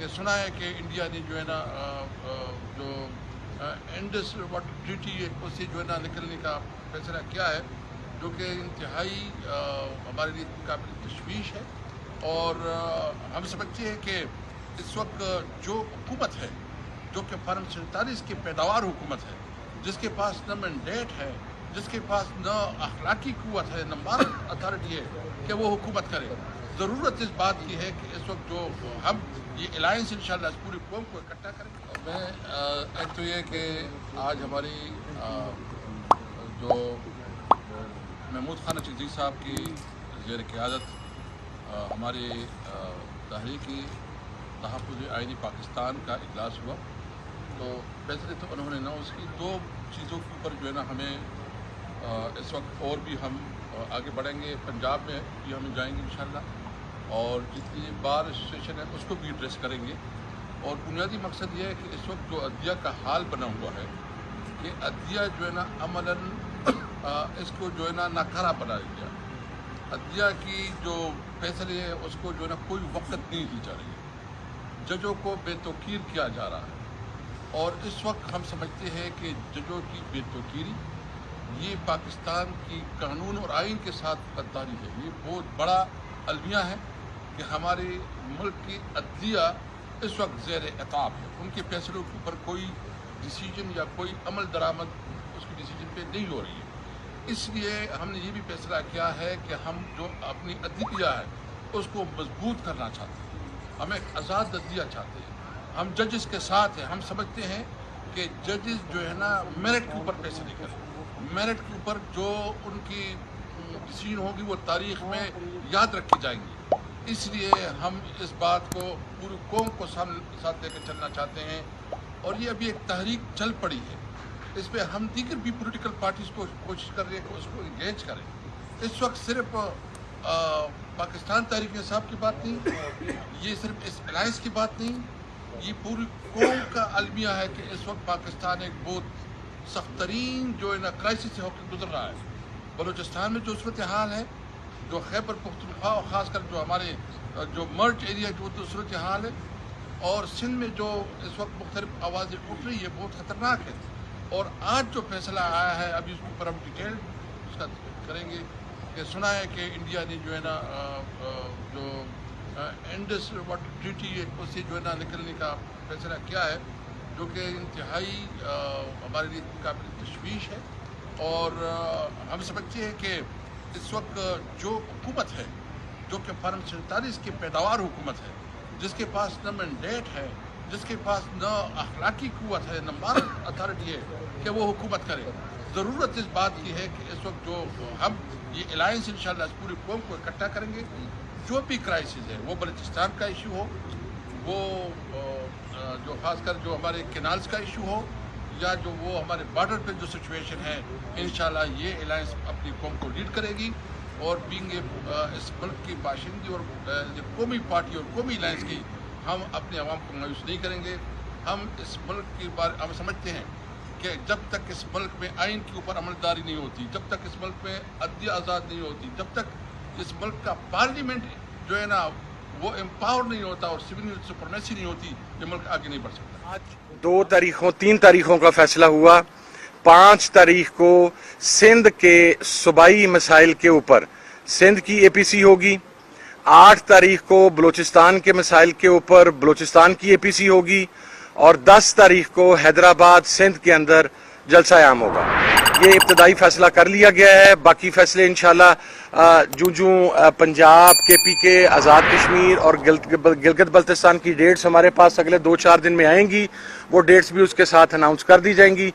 کہ سنا ہے کہ انڈیا نے جو ہے نا جو انڈس واٹر ٹریٹی ہے اس سے جو ہے نا نکلنے کا فیصلہ کیا ہے، جو کہ انتہائی ہمارے لیے قابل تشویش ہے۔ اور ہم سمجھتے ہیں کہ اس وقت جو حکومت ہے، جو کہ فارم 47 کی پیداوار حکومت ہے، جس کے پاس نہ مینڈیٹ ہے، جس کے پاس نہ اخلاقی قوت ہے، نہ مارل اتھارٹی ہے کہ وہ حکومت کرے، ضرورت اس بات کی ہے کہ اس وقت جو ہم یہ الائنس انشاءاللہ اس پوری قوم کو اکٹھا کریں۔ میں ایک تو یہ کہ آج ہماری جو محمود خان چغزی صاحب کی زیر قیادت ہماری تحریکی تحفظ آئینی پاکستان کا اجلاس ہوا، تو ویسے تو انہوں نے اس کی دو چیزوں کے اوپر جو ہے نا ہمیں اس وقت اور بھی ہم آگے بڑھیں گے۔ پنجاب میں بھی ہم جائیں گے انشاءاللہ، اور جتنی بار اسٹیشن ہے اس کو بھی ایڈریس کریں گے۔ اور بنیادی مقصد یہ ہے کہ اس وقت جو عدلیہ کا حال بنا ہوا ہے کہ عدلیہ جو ہے نا عملاً اس کو جو ہے نا ناکارہ بنا دیا، عدلیہ کی جو فیصلے ہے اس کو جو ہے نا کوئی وقت نہیں دی جا رہی ہے، ججوں کو بے توقیر کیا جا رہا ہے۔ اور اس وقت ہم سمجھتے ہیں کہ ججوں کی بے توقیری یہ پاکستان کی قانون اور آئین کے ساتھ غداری ہے۔ یہ بہت بڑا المیہ ہے کہ ہمارے ملک کی عدلیہ اس وقت زیر عتاب ہے، ان کے فیصلوں کے اوپر کوئی ڈیسیجن یا کوئی عمل درآمد اس کی ڈیسیجن پہ نہیں ہو رہی ہے۔ اس لیے ہم نے یہ بھی فیصلہ کیا ہے کہ ہم جو اپنی عدلیہ ہے اس کو مضبوط کرنا چاہتے ہیں، ہم ایک آزاد عدلیہ چاہتے ہیں، ہم ججز کے ساتھ ہیں۔ ہم سمجھتے ہیں کہ ججز جو ہے نا میرٹ کے اوپر فیصلے کریں، میرٹ کے اوپر جو ان کی ڈیسیجن ہوگی وہ تاریخ میں یاد رکھی جائیں گی۔ اس لیے ہم اس بات کو پوری قوم کو ساتھ لے کر چلنا چاہتے ہیں، اور یہ ابھی ایک تحریک چل پڑی ہے، اس پہ ہم دیگر بھی پولیٹیکل پارٹیز کو کوشش کر رہے ہیں کہ اس کو انگیج کریں۔ اس وقت صرف پاکستان تحریک انصاف کی بات نہیں، یہ صرف اس الائنس کی بات نہیں، یہ پوری قوم کا المیہ ہے کہ اس وقت پاکستان ایک بہت سخت ترین جو ہے نا کرائسس سے ہو کے گزر رہا ہے۔ بلوچستان میں جو صورتحال ہے، جو خیبر پختونخوا اور خاص کر جو ہمارے جو مرج ایریا جو صورتحال ہے، اور سندھ میں جو اس وقت مختلف آوازیں اٹھ رہی ہے، بہت خطرناک ہے۔ اور آج جو فیصلہ آیا ہے ابھی اس کے اوپر ہم ڈیٹیل اس کا کریں گے کہ سنا ہے کہ انڈیا نے جو ہے نا جو انڈس واٹر ٹریٹی ہے اس سے جو ہے نا نکلنے کا فیصلہ کیا ہے، جو کہ انتہائی ہمارے لیے قابل تشویش ہے۔ اور ہم سمجھتے ہیں کہ اس وقت جو حکومت ہے، جو کہ فارم 47 کی پیداوار حکومت ہے، جس کے پاس نہ مینڈیٹ ہے، جس کے پاس نہ اخلاقی قوت ہے، نہ مارل اتھارٹی ہے کہ وہ حکومت کرے، ضرورت اس بات کی ہے کہ اس وقت جو ہم یہ الائنس انشاءاللہ اس پوری قوم کو اکٹھا کریں گے۔ جو بھی کرائسس ہے، وہ بلوچستان کا ایشو ہو، وہ جو خاص کر جو ہمارے کینالز کا ایشو ہو، یا جو وہ ہمارے بارڈر پہ جو سچویشن ہے، انشاءاللہ یہ الائنس اپنی قوم کو لیڈ کرے گی۔ اور بینگ اس ملک کی باشندی اور قومی پارٹی اور قومی الائنس کی، ہم اپنے عوام کو مایوس نہیں کریں گے۔ ہم اس ملک کی ہم سمجھتے ہیں کہ جب تک اس ملک میں آئین کے اوپر عمل داری نہیں ہوتی، جب تک اس ملک میں عدلیہ آزاد نہیں ہوتی، جب تک اس ملک کا پارلیمنٹ جو ہے نا وہ امپاور نہیں ہوتا اور سول سپرمیسی نہیں ہوتی، یہ ملک آگے نہیں بڑھ سکتا۔ آج 3 تاریخوں کا فیصلہ ہوا۔ 5 تاریخ کو سندھ کے صوبائی مسائل کے اوپر سندھ کی اے پی سی ہوگی۔ 8 تاریخ کو بلوچستان کے مسائل کے اوپر بلوچستان کی اے پی سی ہوگی، اور 10 تاریخ کو حیدرآباد سندھ کے اندر جلسہ عام ہوگا۔ یہ ابتدائی فیصلہ کر لیا گیا ہے، باقی فیصلے انشاءاللہ پنجاب، کے پی کے، آزاد کشمیر اور گلگت بلتستان کی ڈیٹس ہمارے پاس اگلے 2-4 دن میں آئیں گی، وہ ڈیٹس بھی اس کے ساتھ اناؤنس کر دی جائیں گی۔